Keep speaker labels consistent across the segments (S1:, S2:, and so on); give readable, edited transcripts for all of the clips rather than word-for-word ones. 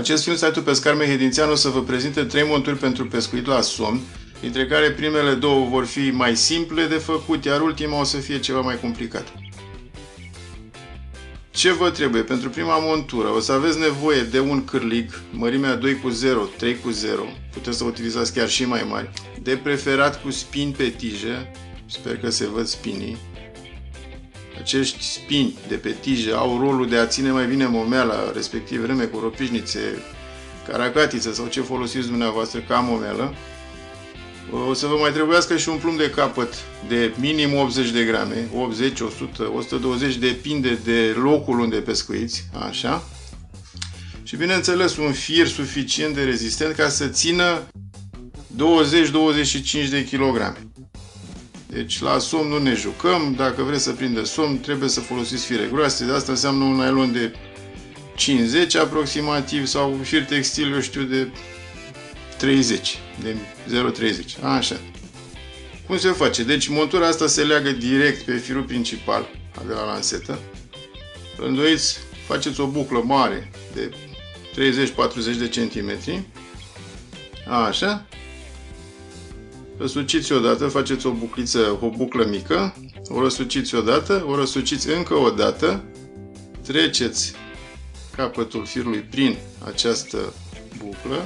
S1: acest film, site-ul Pescar Mehedințean o să vă prezinte 3 monturi pentru pescuit la somn, dintre care primele 2 vor fi mai simple de făcut, iar ultima o să fie ceva mai complicat. Ce vă trebuie? Pentru prima montură o să aveți nevoie de un cârlig, mărimea 2 cu 0, 3 cu 0, puteți să utilizați chiar și mai mari, de preferat cu spini pe tijă, sper că se văd spinii. Acești spini de pe tijă au rolul de a ține mai bine momeala, respectiv râme cu ropișnițe, caracatiță sau ce folosiți dumneavoastră ca momeală. O să vă mai trebuiască și un plumb de capăt de minim 80 de grame, 80, 100, 120, depinde de locul unde pescuiți, așa. Și bineînțeles un fir suficient de rezistent ca să țină 20-25 de kilograme. Deci la somn nu ne jucăm, dacă vreți să prindeți somn trebuie să folosiți fire groase, de asta înseamnă un nylon de 50 aproximativ sau un fir textil, eu știu, de 30, de 0,30, așa. Cum se face? Deci montura asta se leagă direct pe firul principal de la lansetă. Îndoiți, faceți o buclă mare de 30-40 de centimetri, așa. Răsuciți odată, faceți o bucliță, o buclă mică, o răsuciți odată, o răsuciți încă o dată, treceți capătul firului prin această buclă.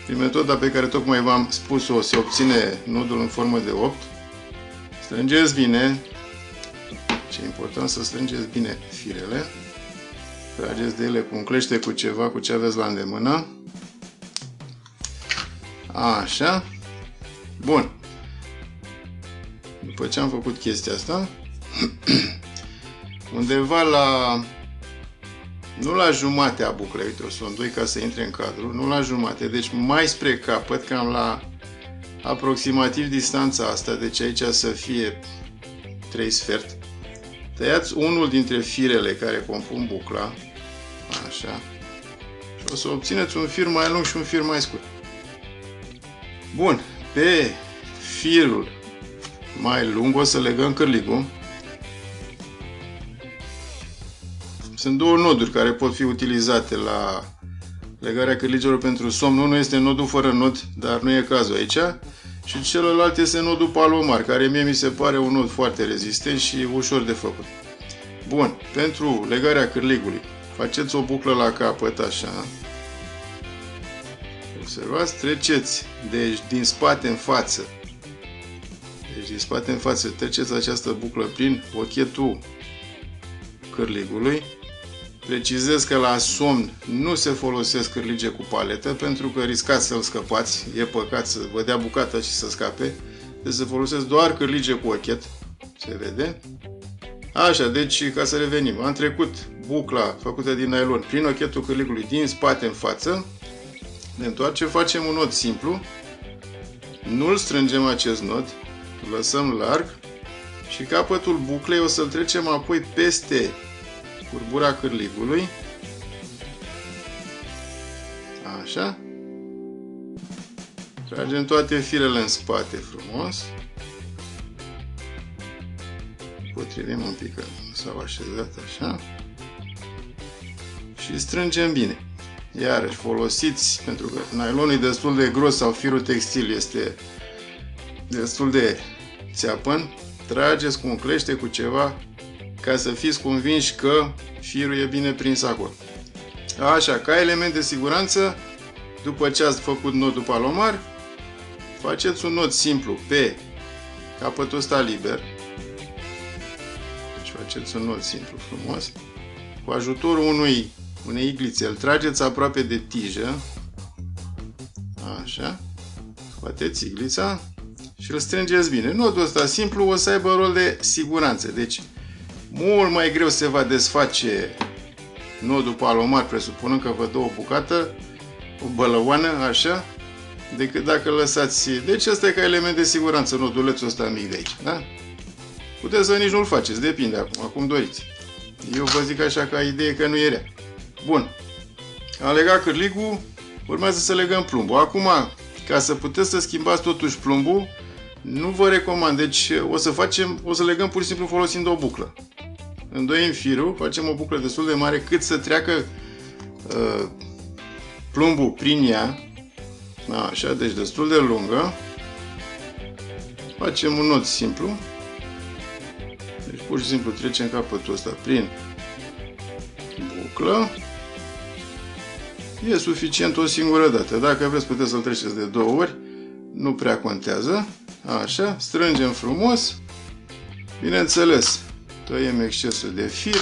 S1: Prin metoda pe care tocmai v-am spus-o se obține nodul în formă de 8. Strângeți bine, ce e important să strângeți bine firele, trageți de ele cu un clește, cu ceva, cu ce aveți la îndemână. Așa. Bun. După ce am făcut chestia asta, undeva la, nu la jumate a buclei, uite, o să o îndoi ca să intre în cadru, nu la jumate, deci mai spre capăt, cam la aproximativ distanța asta, deci aici să fie 3 sfert. Tăiați unul dintre firele care compun bucla, așa, și o să obțineți un fir mai lung și un fir mai scurt. Bun, pe firul mai lung o să legăm cârligul. Sunt 2 noduri care pot fi utilizate la legarea cârligelor pentru somn. Unul este nodul fără nod, dar nu e cazul aici. Și celălalt este nodul palomar, care mie mi se pare un nod foarte rezistent și ușor de făcut. Bun, pentru legarea cârligului, faceți o buclă la capăt, așa. Observați, treceți, deci din spate în față. Deci din spate în față treceți această buclă prin ochetul cârligului. Precizez că la somn nu se folosesc cârlige cu paletă pentru că riscați să-l scăpați, e păcat să vă dea bucata și să scape. Deci se folosesc doar cârlige cu ochet, se vede. Așa, deci ca să revenim, am trecut bucla făcută din nylon prin ochetul cârligului din spate în față. Ne întoarcem, facem un nod simplu, nu-l strângem acest nod, îl lăsăm larg și capătul buclei o să-l trecem apoi peste curbura cârligului, așa, tragem toate firele în spate frumos, potrivim un pic că s-au așezat așa și strângem bine. Iarăși folosiți, pentru că nylonul e destul de gros sau firul textil este destul de țeapăn, trageți cu un clește, cu ceva, ca să fiți convinși că firul e bine prins acolo. Așa, ca element de siguranță, după ce ați făcut nodul palomar, faceți un nod simplu pe capătul ăsta liber. Deci faceți un nod simplu frumos. Cu ajutorul unei iglițe, îl trageți aproape de tijă. Așa. Scoateți iglița și îl strângeți bine. Nodul ăsta simplu o să aibă rol de siguranță. Deci, mult mai greu se va desface nodul palomar, presupunând că vă dă o bucată, o bălăoană, așa, decât dacă lăsați... Deci ăsta e ca element de siguranță, nodulețul ăsta mic de aici, da? Puteți să nici nu-l faceți, depinde acum doriți. Eu vă zic așa ca idee că nu e rea. Bun. Am legat cârligul, urmează să legăm plumbul. Acum, ca să puteți să schimbați totuși plumbul, nu vă recomand. Deci o să legăm pur și simplu folosind o buclă. Îndoim firul, facem o buclă destul de mare cât să treacă plumbul prin ea, așa, deci destul de lungă. Facem un nod simplu. Deci pur și simplu trecem capătul ăsta prin buclă. E suficient o singură dată. Dacă vreți puteți să-l treceți de 2 ori. Nu prea contează. Așa, strângem frumos. Bineînțeles, tăiem excesul de fir.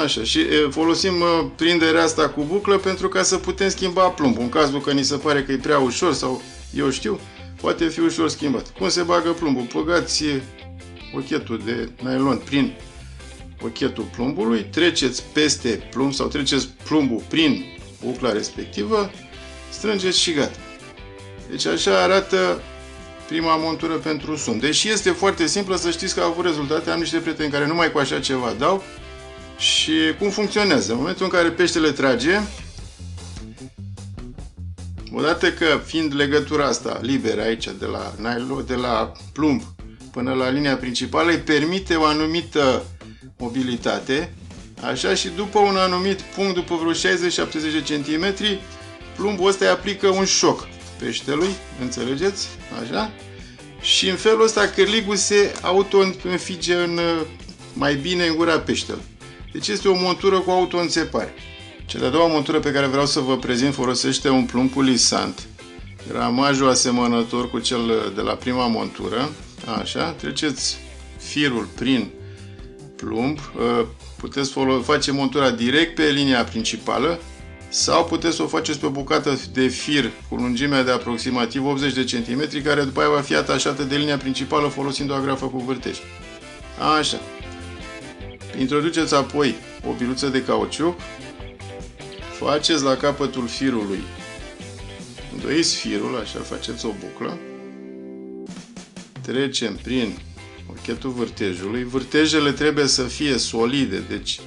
S1: Așa, și folosim prinderea asta cu buclă pentru ca să putem schimba plumbul. În cazul că ni se pare că e prea ușor sau eu știu, poate fi ușor schimbat. Cum se bagă plumbul? Băgați ochetul de nylon prin ochetul plumbului, treceți peste plumb sau treceți plumbul prin bucla respectivă, strângeți și gata. Deci așa arată prima montură pentru somn. Deși este foarte simplă, să știți că a avut rezultate. Am niște prieteni care numai cu așa ceva dau. Și cum funcționează? În momentul în care peștele trage, odată că fiind legătura asta liberă aici de la plumb până la linia principală, îi permite o anumită mobilitate, așa, și după un anumit punct, după vreo 60-70 de centimetri, plumbul ăsta îi aplică un șoc peștelui, înțelegeți? Așa? Și în felul ăsta cârligul se auto-înfige mai bine în gura peștelui. Deci este o montură cu auto-înțepare. Cea de-a doua montură pe care vreau să vă prezint folosește un plumb pulisant. Gramajul asemănător cu cel de la prima montură. Așa, treceți firul prin plumb. Puteți face montura direct pe linia principală sau puteți să o faceți pe o bucată de fir cu lungimea de aproximativ 80 de cm, care după aia va fi atașată de linia principală folosind o agrafă cu vârtej. Așa. Introduceți apoi o biluță de cauciuc, faceți la capătul firului, îndoiți firul, așa, faceți o buclă, trecem prin ochetul vârtejului. Vârtejele trebuie să fie solide, deci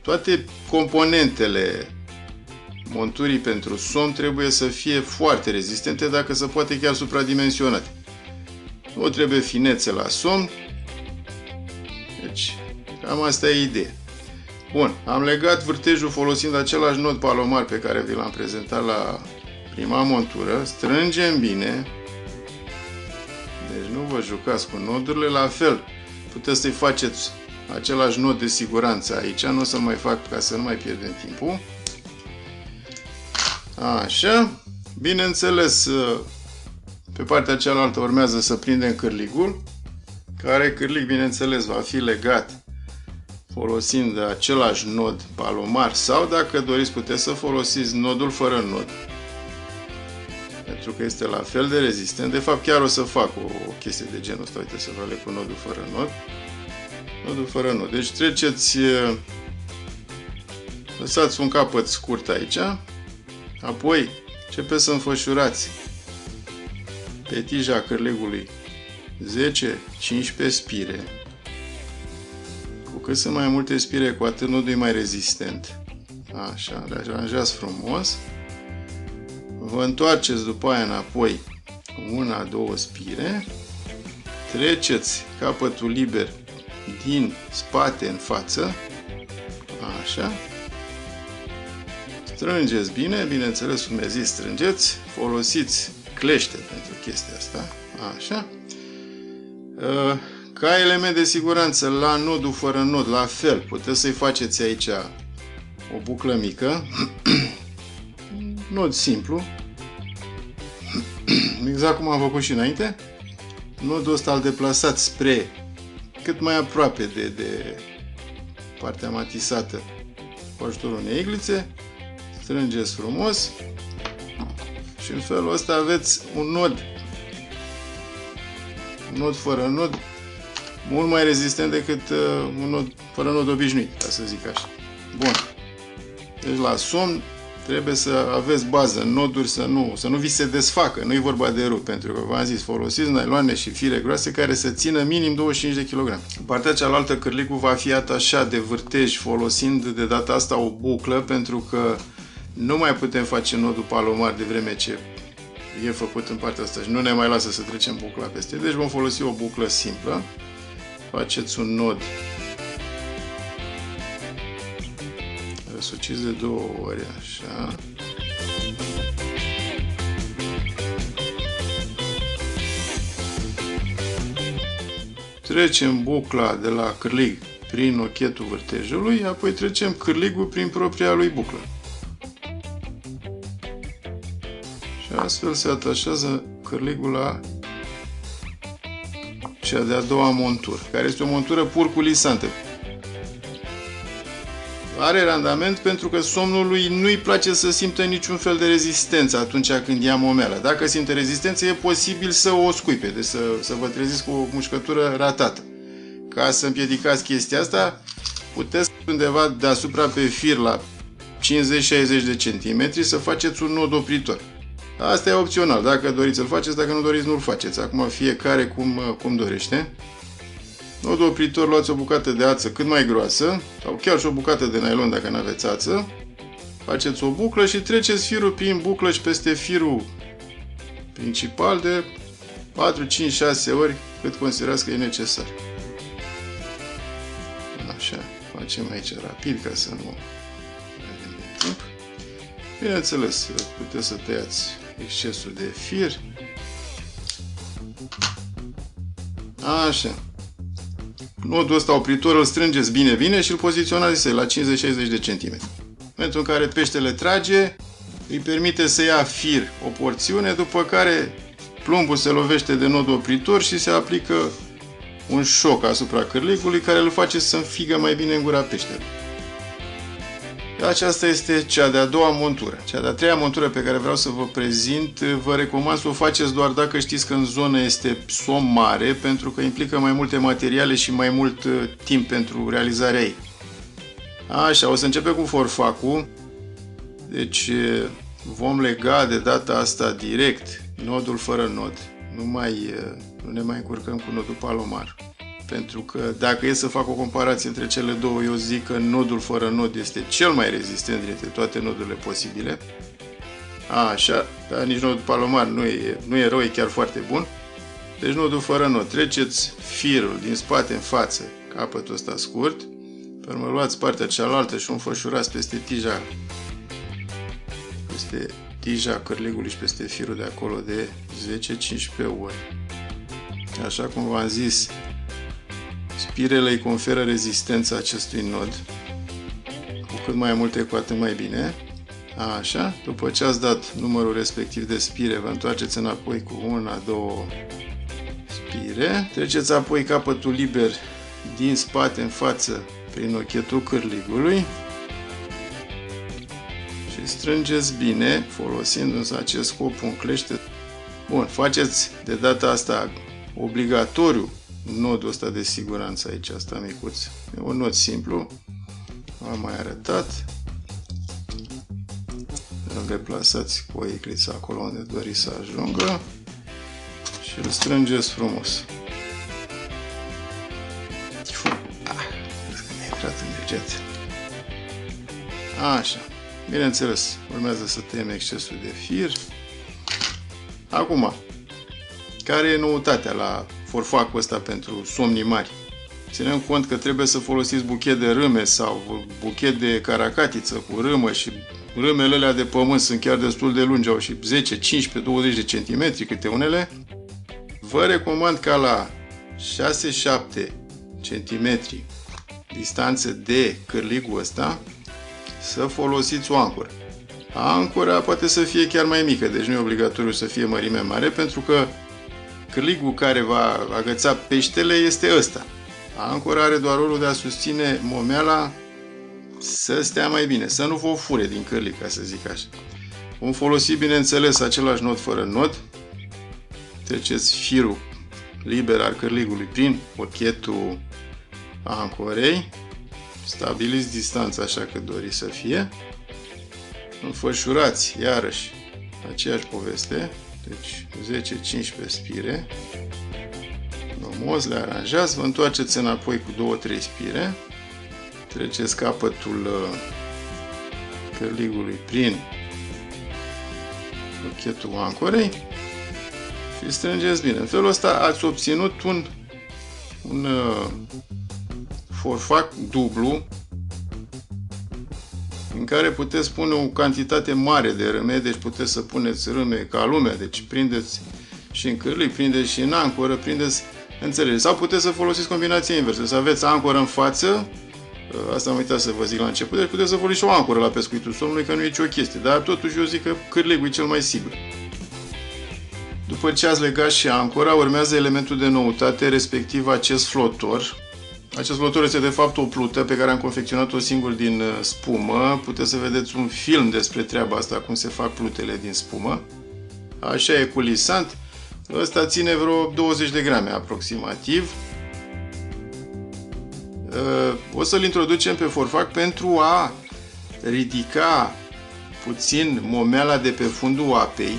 S1: toate componentele monturii pentru somn trebuie să fie foarte rezistente, dacă se poate chiar supradimensionate. Nu trebuie finețe la somn, deci cam asta e ideea. Bun, am legat vârtejul folosind același nod palomar pe care vi l-am prezentat la prima montură. Strângem bine. Deci nu vă jucați cu nodurile. La fel, puteți să-i faceți același nod de siguranță aici. Nu o să-l mai fac ca să nu mai pierdem timpul. Așa. Bineînțeles, pe partea cealaltă urmează să prindem cârligul, care cârlig, bineînțeles, va fi legat folosind același nod palomar sau, dacă doriți, puteți să folosiți nodul fără nod, pentru că este la fel de rezistent. De fapt, chiar o să fac o chestie de genul ăsta. Uite, să vă leg cu nodul fără nod. Nodul fără nod. Deci treceți, lăsați un capăt scurt aici, apoi începeți să înfășurați pe tija cârligului 10-15 spire. Cu cât sunt mai multe spire, cu atât nodul e mai rezistent. Așa, le aranjați frumos. Vă întoarceți după aia înapoi cu 1-2 spire. Treceți capătul liber din spate în față. Așa. Strângeți bine, bineînțeles, cum zis, strângeți. Folosiți clește pentru chestia asta. Așa. Ca element de siguranță, la nodul fără nod, la fel, puteți să-i faceți aici o buclă mică, nod simplu, exact cum am făcut și înainte. Nodul ăsta îl deplasați spre cât mai aproape de partea matisată cu ajutorul unei iglițe, strângeți frumos și în felul ăsta aveți un nod fără nod, mult mai rezistent decât un nod fără nod obișnuit, ca să zic așa. Bun. Deci la somn trebuie să aveți bază, noduri să nu vi se desfacă, nu e vorba de rup, pentru că v-am zis, folosiți nailoane și fire groase care să țină minim 25 de kg. În partea cealaltă, cârligul va fi atașat de vârtej folosind de data asta o buclă, pentru că nu mai putem face nodul palomar de vreme ce e făcut în partea asta și nu ne mai lasă să trecem bucla peste. Deci vom folosi o buclă simplă. Faceți un nod suciți de 2 ori, așa. Trecem bucla de la cârlig prin ochetul vârtejului, apoi trecem cârligul prin propria lui buclă. Și astfel se atașează cârligul la cea de-a doua montură, care este o montură pur culisantă. Are randament pentru că somnului nu-i place să simtă niciun fel de rezistență atunci când ia momeala. Dacă simte rezistență, e posibil să o scuipe, deci să vă treziți cu o mușcătură ratată. Ca să împiedicați chestia asta, puteți undeva deasupra pe fir la 50-60 de centimetri să faceți un nod opritor. Asta e opțional, dacă doriți să-l faceți, dacă nu doriți, nu-l faceți. Acum fiecare cum dorește. Nodul opritor, luați o bucată de ață cât mai groasă, sau chiar și o bucată de nylon dacă nu aveți ață. Faceți o buclă și treceți firul prin buclă și peste firul principal de 4, 5, 6 ori cât considerați că e necesar. Așa, facem aici rapid ca să nu avem timp. Bineînțeles, puteți să tăiați excesul de fir. Așa. Nodul ăsta opritor îl strângeți bine și îl poziționați la 50-60 de centimetri. În momentul în care peștele trage, îi permite să ia fir o porțiune, după care plumbul se lovește de nodul opritor și se aplică un șoc asupra cârligului care îl face să înfigă mai bine în gura peștelui. Aceasta este cea de-a doua montură. Cea de-a treia montură pe care vreau să vă prezint, vă recomand să o faceți doar dacă știți că în zonă este somn mare, pentru că implică mai multe materiale și mai mult timp pentru realizarea ei. Așa, o să începem cu forfacul. Deci vom lega de data asta direct nodul fără nod. Nu ne mai încurcăm cu nodul palomar. Pentru că dacă e să fac o comparație între cele două, eu zic că nodul fără nod este cel mai rezistent dintre toate nodurile posibile. Așa, dar nici nodul palomar nu e rău, e chiar foarte bun. Deci nodul fără nod. Treceți firul din spate în față, capătul ăsta scurt, pe urmă luați partea cealaltă și o înfășurați peste tija cârligului și peste firul de acolo de 10-15 ori. Așa cum v-am zis, spirele îi conferă rezistența acestui nod. Cu cât mai multe, cu atât mai bine. Așa, după ce ați dat numărul respectiv de spire, vă întoarceți înapoi cu 1-2 spire. Treceți apoi capătul liber din spate în față prin ochetul cârligului și strângeți bine, folosind însă acest scop un clește. Bun, faceți de data asta obligatoriu nodul ăsta de siguranță aici, asta micuț. E un nod simplu, am mai arătat. Îl deplasați cu o icliță acolo unde doriți să ajungă și îl strângeți frumos. Cred că mi-a intrat în deget. Așa, bineînțeles, urmează să tăiem excesul de fir. Acum, care e noutatea la forfacul ăsta pentru somnii mari? Ținem cont că trebuie să folosiți buchet de râme sau buchet de caracatiță cu râmă și râmele alea de pământ sunt chiar destul de lungi, au și 10, 15, 20 de centimetri câte unele. Vă recomand ca la 6-7 centimetri distanță de cârligul ăsta să folosiți o ancoră. Ancora poate să fie chiar mai mică, deci nu e obligatoriu să fie mărime mare, pentru că cârligul care va agăța peștele este ăsta. Ancora are doar rolul de a susține momeala să stea mai bine, să nu vă fure din cârlig, ca să zic așa. Vom folosi, bineînțeles, același nod fără nod. Treceți firul liber al cârligului prin ochetul ancorei. Stabiliți distanța așa cât doriți să fie. Înfășurați, iarăși, aceeași poveste. Deci 10-15 spire. Frumos, le aranjați, vă întoarceți înapoi cu 2-3 spire. Treceți capătul cârligului prin ochetul ancorei și strângeți bine. În felul ăsta ați obținut un forfac dublu în care puteți pune o cantitate mare de râme, deci puteți să puneți râme ca lumea, deci prindeți și în cârlig, prindeți și în ancoră, prindeți, înțelegeți. Sau puteți să folosiți combinația inversă, să aveți ancoră în față, asta am uitat să vă zic la început, deci puteți să folosiți și o ancoră la pescuitul somnului, că nu e nicio chestie, dar totuși eu zic că cârligul e cel mai sigur. După ce ați legat și ancora, urmează elementul de noutate, respectiv acest flotor. Acest flotor este de fapt o plută pe care am confecționat-o singur din spumă. Puteți să vedeți un film despre treaba asta, cum se fac plutele din spumă. Așa e culisant. Ăsta ține vreo 20 de grame aproximativ. O să-l introducem pe forfac pentru a ridica puțin momeala de pe fundul apei.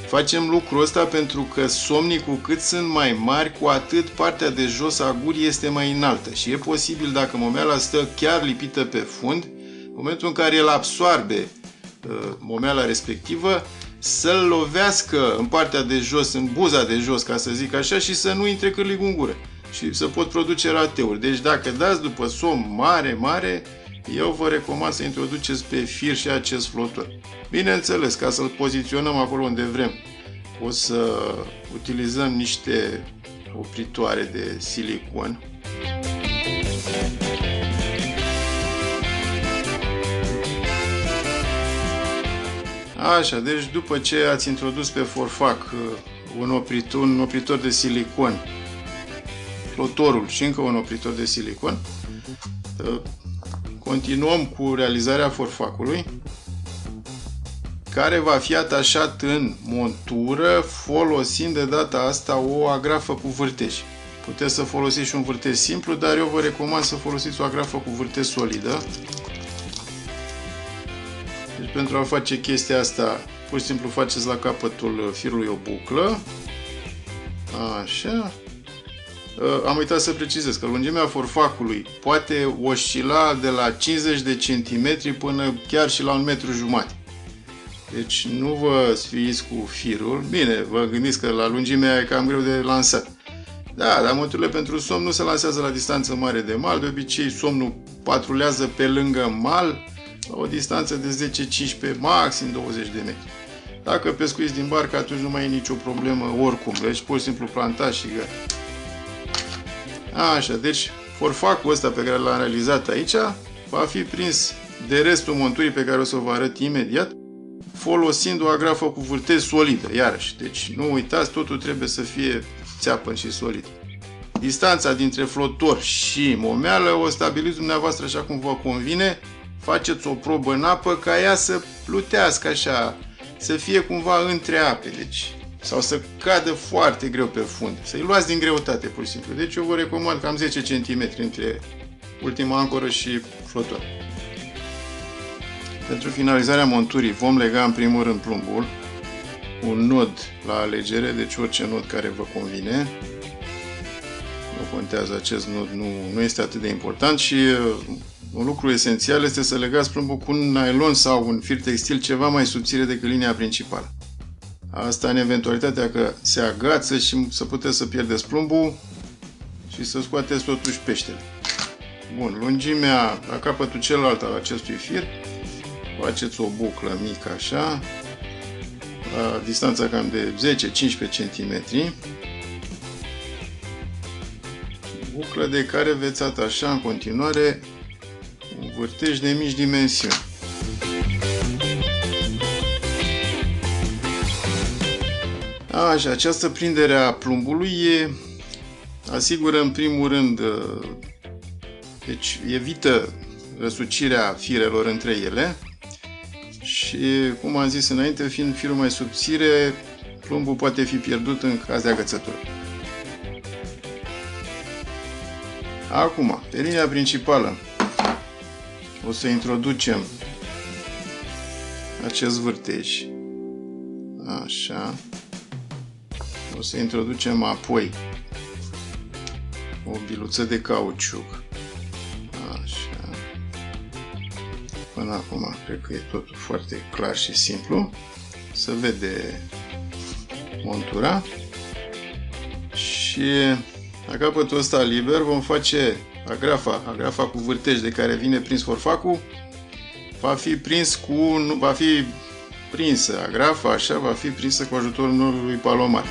S1: Facem lucrul ăsta pentru că somnii, cu cât sunt mai mari, cu atât partea de jos a gurii este mai înaltă și e posibil, dacă momeala stă chiar lipită pe fund, în momentul în care el absorbe momeala respectivă, să-l lovească în partea de jos, în buza de jos, ca să zic așa, și să nu intre cârligul în gură și să pot produce rateuri. Deci dacă dați după somn mare, eu vă recomand să introduceți pe fir și acest flotor. Bineînțeles, ca să-l poziționăm acolo unde vrem, o să utilizăm niște opritoare de silicon. Așa, deci după ce ați introdus pe forfac un opritor de silicon, flotorul și încă un opritor de silicon, continuăm cu realizarea forfacului, care va fi atașat în montură folosind de data asta o agrafă cu vârtej. Puteți să folosiți și un vârtej simplu, dar eu vă recomand să folosiți o agrafă cu vârtej solidă. Deci pentru a face chestia asta, pur și simplu faceți la capătul firului o buclă. Așa. Am uitat să precizez că lungimea forfacului poate oscila de la 50 de centimetri până chiar și la 1,5 m. Deci nu vă sfiiți cu firul. Bine, vă gândiți că la lungimea e cam greu de lansat. Da, dar monturile pentru somn nu se lansează la distanță mare de mal. De obicei, somnul patrulează pe lângă mal la o distanță de 10-15, maxim 20 de metri. Dacă pescuiți din barcă, atunci nu mai e nicio problemă oricum. Deci pur și simplu plantați și gata. Așa, deci forfacul ăsta pe care l-am realizat aici va fi prins de restul monturii pe care o să vă arăt imediat, folosind o agrafă cu vârtej solidă, iarăși. Deci nu uitați, totul trebuie să fie țeapăn și solid. Distanța dintre flotor și momeală o stabiliți dumneavoastră așa cum vă convine. Faceți o probă în apă ca ea să plutească așa, să fie cumva între ape, deci, sau să cadă foarte greu pe fund. Să-i luați din greutate, pur și simplu. Deci eu vă recomand cam 10 cm între ultima ancoră și flotor. Pentru finalizarea monturii vom lega în primul rând plumbul, un nod la alegere, deci orice nod care vă convine. Nu contează acest nod, nu este atât de important și un lucru esențial este să legați plumbul cu un nylon sau un fir textil ceva mai subțire decât linia principală. Asta în eventualitatea că se agață și să puteți să pierdeți plumbul și să scoateți totuși peștele. Bun, lungimea la capătul celălalt al acestui fir, faceți o buclă mică așa, la distanța cam de 10-15 cm, buclă de care veți atașa în continuare un vârtej de mici dimensiuni. Așa, această prindere a plumbului asigură în primul rând, deci evită răsucirea firelor între ele și, cum am zis înainte, fiind firul mai subțire, plumbul poate fi pierdut în caz de agățătură. Acum, pe linia principală o să introducem acest vârtej. Așa. O să introducem apoi o biluță de cauciuc. Așa. Până acum cred că e totul foarte clar și simplu. Se vede montura. Și la capătul ăsta liber vom face agrafa cu vârtej de care vine prins forfacul. va fi prinsă agrafa, așa, va fi prinsă cu ajutorul nodului palomar.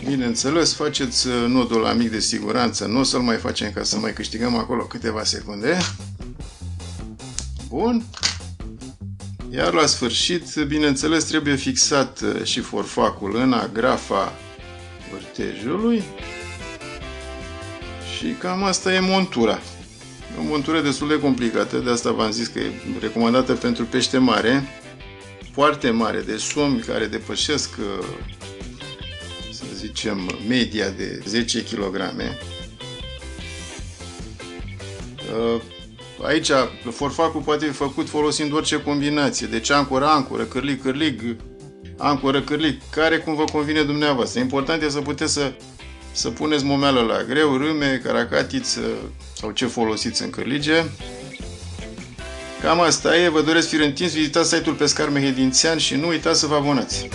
S1: Bineînțeles, faceți nodul la mic de siguranță, nu o să-l mai facem ca să mai câștigăm acolo câteva secunde. Bun. Iar la sfârșit, bineînțeles, trebuie fixat și forfacul în agrafa vârtejului. Și cam asta e montura. E o montură destul de complicată, de asta v-am zis că e recomandată pentru pește mare, foarte mare, de somi care depășesc, să zicem, media de 10 kg. Aici forfacul poate fi făcut folosind orice combinație, deci ancoră, cârlig, ancoră, cârlig, care cum vă convine dumneavoastră. Important este să puteți să puneți momeală la greu, râme, caracatiță sau ce folosiți în cârlige. Cam asta e, vă doresc fir întins, vizitați site-ul Pescar Mehedințean și nu uitați să vă abonați!